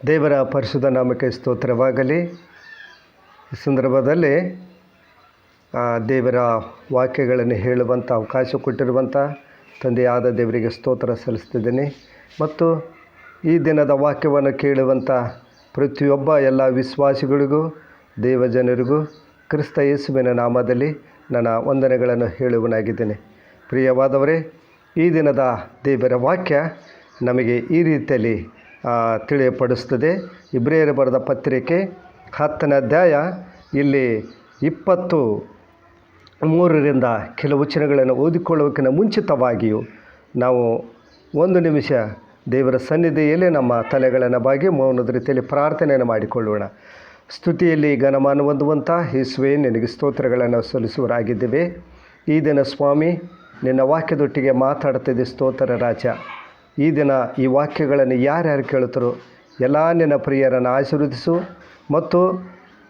ದೇವರ ಪರಿಶುದ್ಧ ನಾಮಕ್ಕೆ ಸ್ತೋತ್ರವಾಗಲಿ. ಈ ಸಂದರ್ಭದಲ್ಲಿ ದೇವರ ವಾಕ್ಯಗಳನ್ನು ಹೇಳುವಂಥ ಅವಕಾಶ ಕೊಟ್ಟಿರುವಂಥ ತಂದೆಯಾದ ದೇವರಿಗೆ ಸ್ತೋತ್ರ ಸಲ್ಲಿಸ್ತಿದ್ದೇನೆ. ಮತ್ತು ಈ ದಿನದ ವಾಕ್ಯವನ್ನು ಕೇಳುವಂಥ ಪ್ರತಿಯೊಬ್ಬ ಎಲ್ಲ ವಿಶ್ವಾಸಿಗಳಿಗೂ ದೇವಜನರಿಗೂ ಕ್ರಿಸ್ತ ಯೇಸುವಿನ ನಾಮದಲ್ಲಿ ನನ್ನ ವಂದನೆಗಳನ್ನು ಹೇಳುವನಾಗಿದ್ದೇನೆ. ಪ್ರಿಯವಾದವರೇ, ಈ ದಿನದ ದೇವರ ವಾಕ್ಯ ನಮಗೆ ಈ ರೀತಿಯಲ್ಲಿ ತಿಳಿಯಪಡಿಸ್ತದೆ. ಇಬ್ರಿಯರು ಬರೆದ ಪತ್ರಿಕೆ 10ನೇ ಅಧ್ಯಾಯ ಇಲ್ಲಿ 23ರಿಂದ ಕೆಲವು ವಚನಗಳನ್ನು ಓದಿಕೊಳ್ಳುವುದಕ್ಕಿಂತ ಮುಂಚಿತವಾಗಿಯೂ ನಾವು ಒಂದು ನಿಮಿಷ ದೇವರ ಸನ್ನಿಧಿಯಲ್ಲಿ ನಮ್ಮ ತಲೆಗಳನ್ನು ಬಾಗಿ ಮೌನದ ರೀತಿಯಲ್ಲಿ ಪ್ರಾರ್ಥನೆಯನ್ನು ಮಾಡಿಕೊಳ್ಳೋಣ. ಸ್ತುತಿಯಲ್ಲಿ ಘನಮಾನ ಹೊಂದುವಂಥ ಯೇಸುವೇ, ನಿನಗೆ ಸ್ತೋತ್ರಗಳನ್ನು ಸಲ್ಲಿಸುವರಾಗಿದ್ದೇವೆ. ಈ ದಿನ ಸ್ವಾಮಿ ನಿನ್ನ ವಾಕ್ಯದೊಟ್ಟಿಗೆ ಮಾತಾಡ್ತಿದ್ದೆ. ಸ್ತೋತ್ರ ರಾಜ, ಈ ದಿನ ಈ ವಾಕ್ಯಗಳನ್ನು ಯಾರ್ಯಾರು ಕೇಳುತ್ತಾರೋ ಎಲ್ಲ ನಿನ್ನ ಪ್ರಿಯರನ್ನು ಆಶೀರ್ವದಿಸು ಮತ್ತು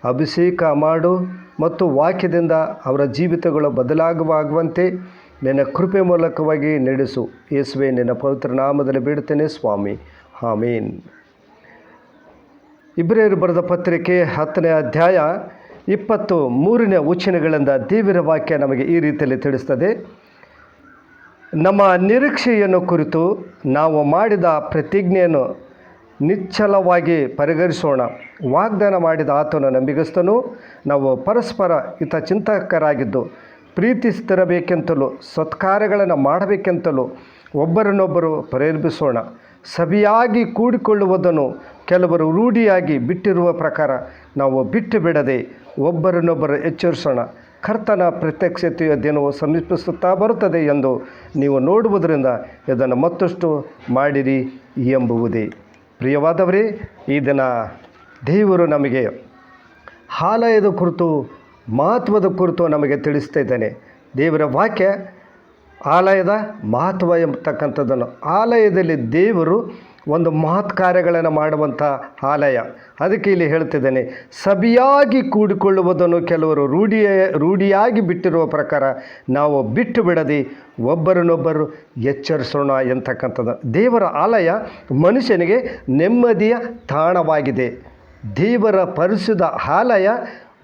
ಅಭಿಷೇಕ ಮಾಡು ಮತ್ತು ವಾಕ್ಯದಿಂದ ಅವರ ಜೀವಿತಗಳು ಬದಲಾಗುವಂತೆ ನಿನ್ನ ಕೃಪೆ ಮೂಲಕವಾಗಿ ನಡೆಸು. ಯೇಸುವೇ, ನಿನ್ನ ಪವಿತ್ರ ನಾಮದಲ್ಲಿ ಬೇಡುತ್ತೇನೆ ಸ್ವಾಮಿ, ಆಮೀನ್. ಇಬ್ರಿಯರು ಬರೆದ ಪತ್ರಿಕೆ 10ನೇ ಅಧ್ಯಾಯ 23ನೇ ವಚನಗಳಿಂದ ದೇವರ ವಾಕ್ಯ ನಮಗೆ ಈ ರೀತಿಯಲ್ಲಿ ತಿಳಿಸ್ತದೆ. ನಮ್ಮ ನಿರೀಕ್ಷೆಯನ್ನು ಕುರಿತು ನಾವು ಮಾಡಿದ ಪ್ರತಿಜ್ಞೆಯನ್ನು ನಿಶ್ಚಲವಾಗಿ ಪರಿಗಣಿಸೋಣ. ವಾಗ್ದಾನ ಮಾಡಿದ ಆತನು ನಂಬಿಗಸ್ತನು. ನಾವು ಪರಸ್ಪರ ಹಿತಚಿಂತಕರಾಗಿದ್ದು ಪ್ರೀತಿಸ್ತಿರಬೇಕೆಂತಲೂ ಸತ್ಕಾರ್ಯಗಳನ್ನು ಮಾಡಬೇಕೆಂತಲೂ ಒಬ್ಬರನ್ನೊಬ್ಬರು ಪ್ರೇರೇಪಿಸೋಣ. ಸಭೆಯಾಗಿ ಕೂಡಿಕೊಳ್ಳುವುದನ್ನು ಕೆಲವರು ರೂಢಿಯಾಗಿ ಬಿಟ್ಟಿರುವ ಪ್ರಕಾರ ನಾವು ಬಿಟ್ಟು ಬಿಡದೆ ಒಬ್ಬರನ್ನೊಬ್ಬರು ಎಚ್ಚರಿಸೋಣ. ಕರ್ತನ ಪ್ರತ್ಯಕ್ಷತೆಯ ದಿನವು ಸಮೀಪಿಸುತ್ತಾ ಬರುತ್ತದೆ ಎಂದು ನೀವು ನೋಡುವುದರಿಂದ ಇದನ್ನು ಮತ್ತಷ್ಟು ಮಾಡಿರಿ ಎಂಬುವುದೇ. ಪ್ರಿಯವಾದವರೇ, ಈ ದಿನ ದೇವರು ನಮಗೆ ಆಲಯದ ಕುರಿತು ಮಹತ್ವದ ಕುರಿತು ನಮಗೆ ತಿಳಿಸ್ತಾ ಇದ್ದಾನೆ. ದೇವರ ವಾಕ್ಯ ಆಲಯದ ಮಹತ್ವ ಎಂಬತಕ್ಕಂಥದ್ದನ್ನು, ಆಲಯದಲ್ಲಿ ದೇವರು ಒಂದು ಮಹತ್ ಕಾರ್ಯಗಳನ್ನು ಮಾಡುವಂಥ ಆಲಯ. ಅದಕ್ಕೆ ಇಲ್ಲಿ ಹೇಳ್ತಿದ್ದೇನೆ, ಸಭೆಯಾಗಿ ಕೂಡಿಕೊಳ್ಳುವುದನ್ನು ಕೆಲವರು ರೂಢಿಯಾಗಿ ಬಿಟ್ಟಿರುವ ಪ್ರಕಾರ ನಾವು ಬಿಟ್ಟು ಬಿಡದೆ ಒಬ್ಬರನ್ನೊಬ್ಬರು ಎಚ್ಚರಿಸೋಣ ಎಂತಕ್ಕಂಥದ್ದು. ದೇವರ ಆಲಯ ಮನುಷ್ಯನಿಗೆ ನೆಮ್ಮದಿಯ ತಾಣವಾಗಿದೆ. ದೇವರ ಪರಿಶುದ್ಧ ಆಲಯ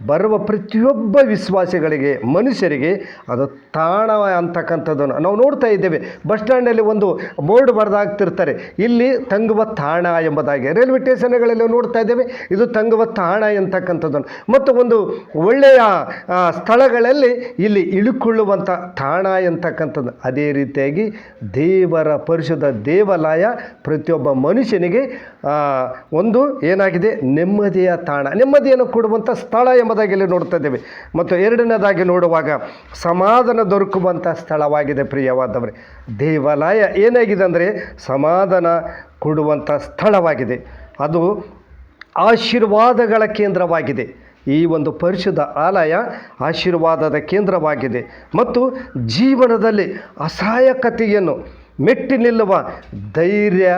ಬರುವ ಪ್ರತಿಯೊಬ್ಬ ವಿಶ್ವಾಸಿಗಳಿಗೆ, ಮನುಷ್ಯರಿಗೆ ಅದು ತಾಣ ಅಂತಕ್ಕಂಥದ್ದನ್ನು ನಾವು ನೋಡ್ತಾ ಇದ್ದೇವೆ. ಬಸ್ ಸ್ಟ್ಯಾಂಡಲ್ಲಿ ಒಂದು ಬೋರ್ಡ್ ಬರೆದಾಗ್ತಿರ್ತಾರೆ, ಇಲ್ಲಿ ತಂಗುವ ತಾಣ ಎಂಬುದಾಗಿ. ರೈಲ್ವೆ ಸ್ಟೇಷನ್ಗಳಲ್ಲಿ ನೋಡ್ತಾ ಇದ್ದೇವೆ, ಇದು ತಂಗುವ ತಾಣ ಎಂತಕ್ಕಂಥದ್ದನ್ನು. ಮತ್ತು ಒಂದು ಒಳ್ಳೆಯ ಸ್ಥಳಗಳಲ್ಲಿ ಇಲ್ಲಿ ಇಳುಕೊಳ್ಳುವಂಥ ತಾಣ ಎಂತಕ್ಕಂಥದ್ದು. ಅದೇ ರೀತಿಯಾಗಿ ದೇವರ ಪರಿಶುದ್ಧ ದೇವಾಲಯ ಪ್ರತಿಯೊಬ್ಬ ಮನುಷ್ಯನಿಗೆ ಒಂದು ಏನಾಗಿದೆ, ನೆಮ್ಮದಿಯ ತಾಣ, ನೆಮ್ಮದಿಯನ್ನು ಕೊಡುವಂಥ ಸ್ಥಳ ಎಂಬುದಾಗಿ ಇಲ್ಲಿ ನೋಡ್ತಾ ಇದ್ದೇವೆ. ಮತ್ತು ಎರಡನೇದಾಗಿ ನೋಡುವಾಗ ಸಮಾಧಾನ ದೊರಕುವಂಥ ಸ್ಥಳವಾಗಿದೆ. ಪ್ರಿಯವಾದವರೇ, ದೇವಾಲಯ ಏನಾಗಿದೆ ಅಂದರೆ ಸಮಾಧಾನ ಕೊಡುವಂಥ ಸ್ಥಳವಾಗಿದೆ. ಅದು ಆಶೀರ್ವಾದಗಳ ಕೇಂದ್ರವಾಗಿದೆ. ಈ ಒಂದು ಪರಿಶುದ್ಧ ಆಲಯ ಆಶೀರ್ವಾದದ ಕೇಂದ್ರವಾಗಿದೆ ಮತ್ತು ಜೀವನದಲ್ಲಿ ಅಸಹಾಯಕತೆಯನ್ನು ಮೆಟ್ಟಿ ನಿಲ್ಲುವ ಧೈರ್ಯ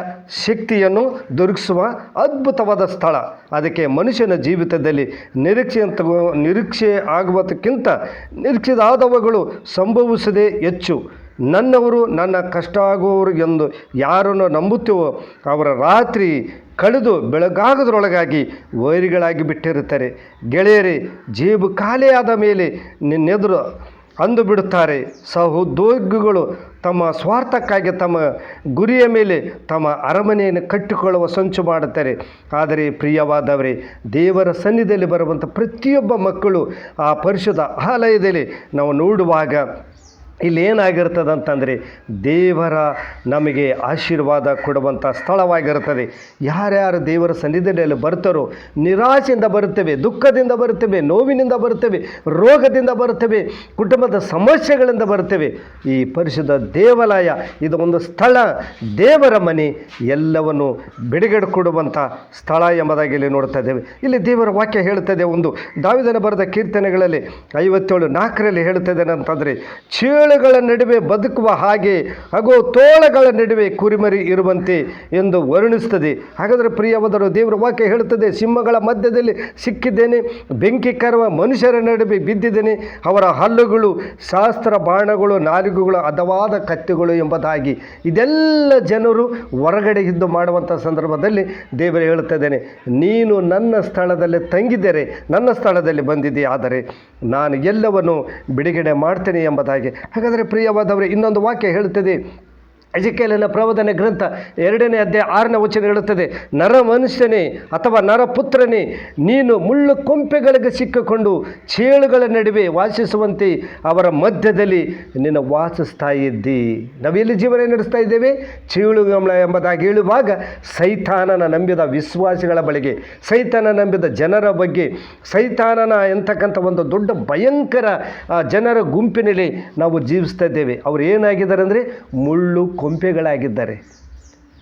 ಶಕ್ತಿಯನ್ನು ದೊರಕಿಸುವ ಅದ್ಭುತವಾದ ಸ್ಥಳ. ಅದಕ್ಕೆ ಮನುಷ್ಯನ ಜೀವಿತದಲ್ಲಿ ನಿರೀಕ್ಷೆ ಆಗುವುದಕ್ಕಿಂತ ನಿರೀಕ್ಷಿತಾದವುಗಳು ಸಂಭವಿಸದೇ ಹೆಚ್ಚು. ನನ್ನವರು ನನ್ನ ಕಷ್ಟ ಆಗುವವರು ಎಂದು ಯಾರನ್ನು ನಂಬುತ್ತೀವೋ ಅವರ ರಾತ್ರಿ ಕಳೆದು ಬೆಳಗಾಗದ್ರೊಳಗಾಗಿ ವೈರಿಗಳಾಗಿ ಬಿಟ್ಟಿರುತ್ತಾರೆ. ಗೆಳೆಯರೇ, ಜೇಬು ಖಾಲಿಯಾದ ಮೇಲೆ ನಿನ್ನೆದುರು ಅಂದು ಬಿಡುತ್ತಾರೆ. ಸಹೋದ್ಯೋಗಿಗಳು ತಮ್ಮ ಸ್ವಾರ್ಥಕ್ಕಾಗಿ ತಮ್ಮ ಗುರಿಯ ಮೇಲೆ ತಮ್ಮ ಅರಮನೆಯನ್ನು ಕಟ್ಟಿಕೊಳ್ಳುವ ಸಂಚು ಮಾಡುತ್ತಾರೆ. ಆದರೆ ಪ್ರಿಯವಾದವರೇ, ದೇವರ ಸನ್ನಿಧಿಯಲ್ಲಿ ಬರುವಂಥ ಪ್ರತಿಯೊಬ್ಬ ಮಕ್ಕಳು ಆ ಪರಿಶುದ್ಧ ಆಲಯದಲ್ಲಿ ನಾವು ನೋಡುವಾಗ ಇಲ್ಲಿ ಏನಾಗಿರ್ತದೆ ಅಂತಂದರೆ ದೇವರ ನಮಗೆ ಆಶೀರ್ವಾದ ಕೊಡುವಂಥ ಸ್ಥಳವಾಗಿರುತ್ತದೆ. ಯಾರ್ಯಾರು ದೇವರ ಸನ್ನಿಧಿಯಲ್ಲಿ ಬರ್ತಾರೋ ನಿರಾಶೆಯಿಂದ ಬರುತ್ತೇವೆ, ದುಃಖದಿಂದ ಬರುತ್ತೇವೆ, ನೋವಿನಿಂದ ಬರುತ್ತೇವೆ, ರೋಗದಿಂದ ಬರುತ್ತೇವೆ, ಕುಟುಂಬದ ಸಮಸ್ಯೆಗಳಿಂದ ಬರುತ್ತೇವೆ. ಈ ಪರಿಶುದ್ಧ ದೇವಾಲಯ ಇದು ಒಂದು ಸ್ಥಳ, ದೇವರ ಮನೆ, ಎಲ್ಲವನ್ನು ಬಿಡುಗಡೆ ಕೊಡುವಂಥ ಸ್ಥಳ ಎಂಬುದಾಗಿ ಇಲ್ಲಿ ನೋಡ್ತಾ ಇದ್ದೇವೆ. ಇಲ್ಲಿ ದೇವರ ವಾಕ್ಯ ಹೇಳ್ತದೆ. ಒಂದು ದಾವೀದನ ಬರೆದ ಕೀರ್ತನೆಗಳಲ್ಲಿ 57:4 ಹೇಳ್ತದೇನೆ ಅಂತಂದರೆ, ಚೇಳು ಚೇಳುಗಳ ನಡುವೆ ಬದುಕುವ ಹಾಗೆ ಹಾಗೂ ತೋಳಗಳ ನಡುವೆ ಕುರಿಮರಿ ಇರುವಂತೆ ಎಂದು ವರ್ಣಿಸ್ತದೆ. ಹಾಗಾದರೆ ಪ್ರಿಯವಾದರು, ದೇವರ ವಾಕ್ಯ ಹೇಳುತ್ತದೆ, ಸಿಂಹಗಳ ಮಧ್ಯದಲ್ಲಿ ಸಿಕ್ಕಿದ್ದೇನೆ, ಬೆಂಕಿ ಕರುವ ಮನುಷ್ಯರ ನಡುವೆ ಬಿದ್ದಿದ್ದೇನೆ, ಅವರ ಹಲ್ಲುಗಳು ಶಾಸ್ತ್ರ ಬಾಣಗಳು, ನಾಲಿಗೆಗಳು ಹದವಾದ ಕತ್ತಿಗಳು ಎಂಬುದಾಗಿ. ಇದೆಲ್ಲ ಜನರು ಹೊರಗಡೆ ಇದ್ದು ಮಾಡುವಂಥ ಸಂದರ್ಭದಲ್ಲಿ ದೇವರು ಹೇಳುತ್ತಿದ್ದೇನೆ, ನೀನು ನನ್ನ ಸ್ಥಳದಲ್ಲಿ ತಂಗಿದ್ದರೆ, ನನ್ನ ಸ್ಥಳದಲ್ಲಿ ಬಂದಿದ್ದೀ, ಆದರೆ ನಾನು ಎಲ್ಲವನ್ನು ಬಿಡುಗಡೆ ಮಾಡ್ತೇನೆ ಎಂಬುದಾಗಿ. ಹಾಗಾದರೆ ಪ್ರಿಯವಾದವರೇ, ಇನ್ನೊಂದು ವಾಕ್ಯ ಹೇಳುತ್ತದೆ, ಎಜೆಕೇಲನ ಪ್ರವಾದನೆ ಗ್ರಂಥ 2ನೇ ಅಧ್ಯಾಯ 6ನೇ ವಚನ ಹೇಳುತ್ತದೆ, ನರ ಮನುಷ್ಯನೇ ಅಥವಾ ನರಪುತ್ರನೇ, ನೀನು ಮುಳ್ಳು ಕೊಂಪೆಗಳಿಗೆ ಸಿಕ್ಕಿಕೊಂಡು ಚೇಳುಗಳ ನಡುವೆ ವಾಸಿಸುವಂತೆ ಅವರ ಮಧ್ಯದಲ್ಲಿ ನೀನು ವಾಸಿಸ್ತಾ ಇದ್ದಿ. ನಾವೆಲ್ಲಿ ಜೀವನ ನಡೆಸ್ತಾ ಇದ್ದೇವೆ? ಚೇಳುಗಳ ಎಂಬುದಾಗಿ ಹೇಳುವಾಗ ಸೈತಾನನ ನಂಬಿದ ವಿಶ್ವಾಸಿಗಳ ಬಳಿಗೆ, ಸೈತಾನ ನಂಬಿದ ಜನರ ಬಗ್ಗೆ, ಸೈತಾನನ ಎಂತಕ್ಕಂಥ ಒಂದು ದೊಡ್ಡ ಭಯಂಕರ ಜನರ ಗುಂಪಿನಲ್ಲಿ ನಾವು ಜೀವಿಸ್ತಾ ಇದ್ದೇವೆ. ಅವರು ಏನಾಗಿದ್ದಾರೆ ಅಂದರೆ ಮುಳ್ಳು ಕೊಂಪೆಗಳಾಗಿದ್ದಾರೆ.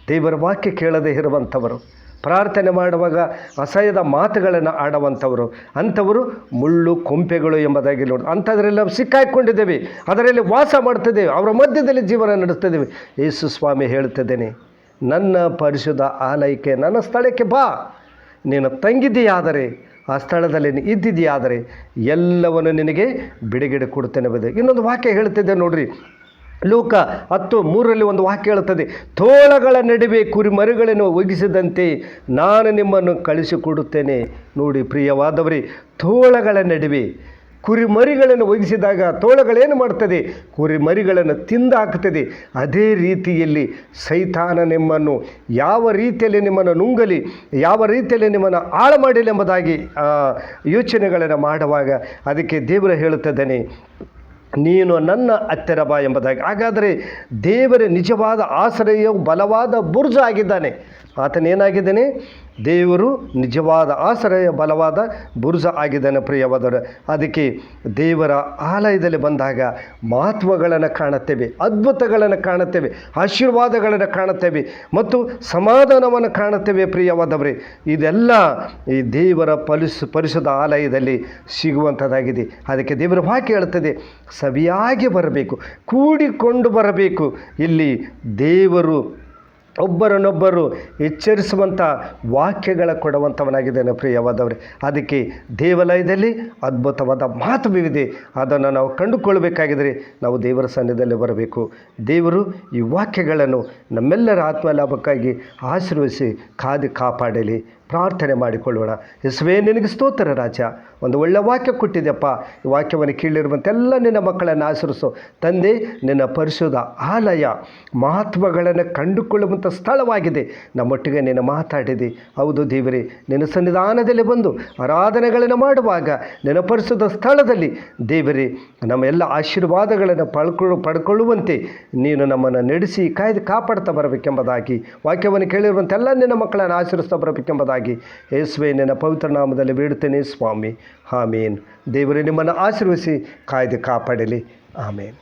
ದೇವರ ವಾಕ್ಯ ಕೇಳದೇ ಇರುವಂಥವರು, ಪ್ರಾರ್ಥನೆ ಮಾಡುವಾಗ ಅಸಹ್ಯದ ಮಾತುಗಳನ್ನು ಆಡುವಂಥವರು, ಅಂಥವರು ಮುಳ್ಳು ಕೊಂಪೆಗಳು ಎಂಬುದಾಗಿ ನೋಡಿ. ಅಂಥದ್ರಲ್ಲಿ ನಾವು ಸಿಕ್ಕಾಕೊಂಡಿದ್ದೇವೆ, ಅದರಲ್ಲಿ ವಾಸ ಮಾಡ್ತಿದ್ದೇವೆ, ಅವರ ಮಧ್ಯದಲ್ಲಿ ಜೀವನ ನಡೆಸ್ತಿದ್ದೇವೆ. ಯೇಸು ಸ್ವಾಮಿ ಹೇಳ್ತಿದ್ದೇನೆ, ನನ್ನ ಪರಿಶುದ್ಧ ಆಲಯಕ್ಕೆ, ನನ್ನ ಸ್ಥಳಕ್ಕೆ ಬಾ, ನೀನು ತಂಗಿದೆಯಾದರೆ, ಆ ಸ್ಥಳದಲ್ಲಿ ಇದ್ದಿದೆಯಾದರೆ ಎಲ್ಲವನ್ನು ನಿನಗೆ ಬಿಡುಗಡೆ ಕೊಡುತ್ತೇನೆ ಎಂಬುದು. ಇನ್ನೊಂದು ವಾಕ್ಯ ಹೇಳ್ತಿದ್ದೆ ನೋಡ್ರಿ, ಲೂಕ 10:3 ಒಂದು ವಾಕ್ಯ ಹೇಳುತ್ತದೆ, ತೋಳಗಳ ನಡುವೆ ಕುರಿಮರಿಗಳನ್ನು ಒಗ್ಗಿಸಿದಂತೆ ನಾನು ನಿಮ್ಮನ್ನು ಕಳಿಸಿಕೊಡುತ್ತೇನೆ. ನೋಡಿ ಪ್ರಿಯವಾದವರೇ, ತೋಳಗಳ ನಡುವೆ ಕುರಿಮರಿಗಳನ್ನು ಒಗ್ಗಿಸಿದಾಗ ತೋಳಗಳೇನು ಮಾಡ್ತದೆ? ಕುರಿಮರಿಗಳನ್ನು ತಿಂದಾಕ್ತದೆ. ಅದೇ ರೀತಿಯಲ್ಲಿ ಸೈತಾನ ನಿಮ್ಮನ್ನು ಯಾವ ರೀತಿಯಲ್ಲಿ ನಿಮ್ಮನ್ನು ನುಂಗಲಿ, ಯಾವ ರೀತಿಯಲ್ಲಿ ನಿಮ್ಮನ್ನು ಹಾಳು ಮಾಡಲಿ ಎಂಬುದಾಗಿ ಯೋಚನೆಗಳನ್ನು ಮಾಡುವಾಗ ಅದಕ್ಕೆ ದೇವರು ಹೇಳುತ್ತಿದ್ದಾನೆ, ನೀನು ನನ್ನ ಹತ್ತಿರ ಬಾ ಎಂಬುದಾಗಿ. ಹಾಗಾದರೆ ದೇವರ ನಿಜವಾದ ಆಶ್ರಯವು ಬಲವಾದ ಬುರ್ಜ ಆಗಿದ್ದಾನೆ. ಆತನೇನಾಗಿದ್ದಾನೆ? ದೇವರು ನಿಜವಾದ ಆಶ್ರಯ ಬಲವಾದ ಬುರ್ಜ ಆಗಿದ್ದಾನೆ ಪ್ರಿಯವಾದವರು. ಅದಕ್ಕೆ ದೇವರ ಆಲಯದಲ್ಲಿ ಬಂದಾಗ ಮಹತ್ವಗಳನ್ನು ಕಾಣುತ್ತೇವೆ, ಅದ್ಭುತಗಳನ್ನು ಕಾಣುತ್ತೇವೆ, ಆಶೀರ್ವಾದಗಳನ್ನು ಕಾಣುತ್ತೇವೆ ಮತ್ತು ಸಮಾಧಾನವನ್ನು ಕಾಣುತ್ತೇವೆ ಪ್ರಿಯವಾದವರೇ. ಇದೆಲ್ಲ ಈ ದೇವರ ಪರಿಶುದ್ಧ ಆಲಯದಲ್ಲಿ ಸಿಗುವಂಥದ್ದಾಗಿದೆ. ಅದಕ್ಕೆ ದೇವರ ವಾಕ್ಯ ಹೇಳುತ್ತದೆ, ಸವಿಯಾಗಿ ಬರಬೇಕು, ಕೂಡಿಕೊಂಡು ಬರಬೇಕು. ಇಲ್ಲಿ ದೇವರು ಒಬ್ಬರನ್ನೊಬ್ಬರು ಎಚ್ಚರಿಸುವಂಥ ವಾಕ್ಯಗಳ ಕೊಡುವಂಥವನಾಗಿದ್ದಾನೆ ಪ್ರಿಯವಾದವರೇ. ಅದಕ್ಕೆ ದೇವಾಲಯದಲ್ಲಿ ಅದ್ಭುತವಾದ ಮಹತ್ವವಿದೆ. ಅದನ್ನು ನಾವು ಕಂಡುಕೊಳ್ಳಬೇಕಾಗಿದ್ದರೆ ನಾವು ದೇವರ ಸನ್ನಿಧಿಯಲ್ಲಿ ಬರಬೇಕು. ದೇವರು ಈ ವಾಕ್ಯಗಳನ್ನು ನಮ್ಮೆಲ್ಲರ ಆತ್ಮಲಾಭಕ್ಕಾಗಿ ಆಶೀರ್ವದಿಸಿ ಕಾಪಾಡಲಿ. ಪ್ರಾರ್ಥನೆ ಮಾಡಿಕೊಳ್ಳೋಣ. ಯೇಸುವೇ, ನಿನಗೆ ಸ್ತೋತ್ರ ರಾಜ, ಒಂದು ಒಳ್ಳೆಯ ವಾಕ್ಯ ಕೊಟ್ಟಿದ್ದೆಪ್ಪ. ಈ ವಾಕ್ಯವನ್ನು ಕೇಳಿರುವಂತೆಲ್ಲ ನಿನ್ನ ಮಕ್ಕಳನ್ನು ಆಶೀರ್ವಿಸು ತಂದೆ. ನಿನ್ನ ಪರಿಶುದ್ಧ ಆಲಯ ಮಹತ್ವಗಳನ್ನು ಕಂಡುಕೊಳ್ಳುವಂಥ ಸ್ಥಳವಾಗಿದೆ. ನಮ್ಮೊಟ್ಟಿಗೆ ನೀನು ಮಾತಾಡಿದೆ. ಹೌದು ದೇವರೇ, ನಿನ್ನ ಸನ್ನಿಧಾನದಲ್ಲಿ ಬಂದು ಆರಾಧನೆಗಳನ್ನು ಮಾಡುವಾಗ ನಿನ್ನ ಪರಿಶುದ್ಧ ಸ್ಥಳದಲ್ಲಿ ದೇವರೇ ನಮ್ಮ ಎಲ್ಲ ಆಶೀರ್ವಾದಗಳನ್ನು ಪಡ್ಕೊಳ್ಳುವಂತೆ ನೀನು ನಮ್ಮನ್ನು ನಡೆಸಿ ಕಾಪಾಡ್ತಾ ಬರಬೇಕೆಂಬುದಾಗಿ, ವಾಕ್ಯವನ್ನು ಕೇಳಿರುವಂತೆಲ್ಲ ನಿನ್ನ ಮಕ್ಕಳನ್ನು ಆಶೀರ್ವಿಸ್ತಾ ಬರಬೇಕೆಂಬುದಾಗಿ ಯೇಸುವೇ ನಿನ್ನ ಪವಿತ್ರ ನಾಮದಲ್ಲಿ ಬೇಡುತ್ತೇನೆ ಸ್ವಾಮಿ. ಆಮೇನ್. ದೇವರೇ ನಿಮ್ಮನ್ನು ಆಶೀರ್ವದಿಸಿ ಕಾಪಾಡಲಿ. ಆಮೇನ್.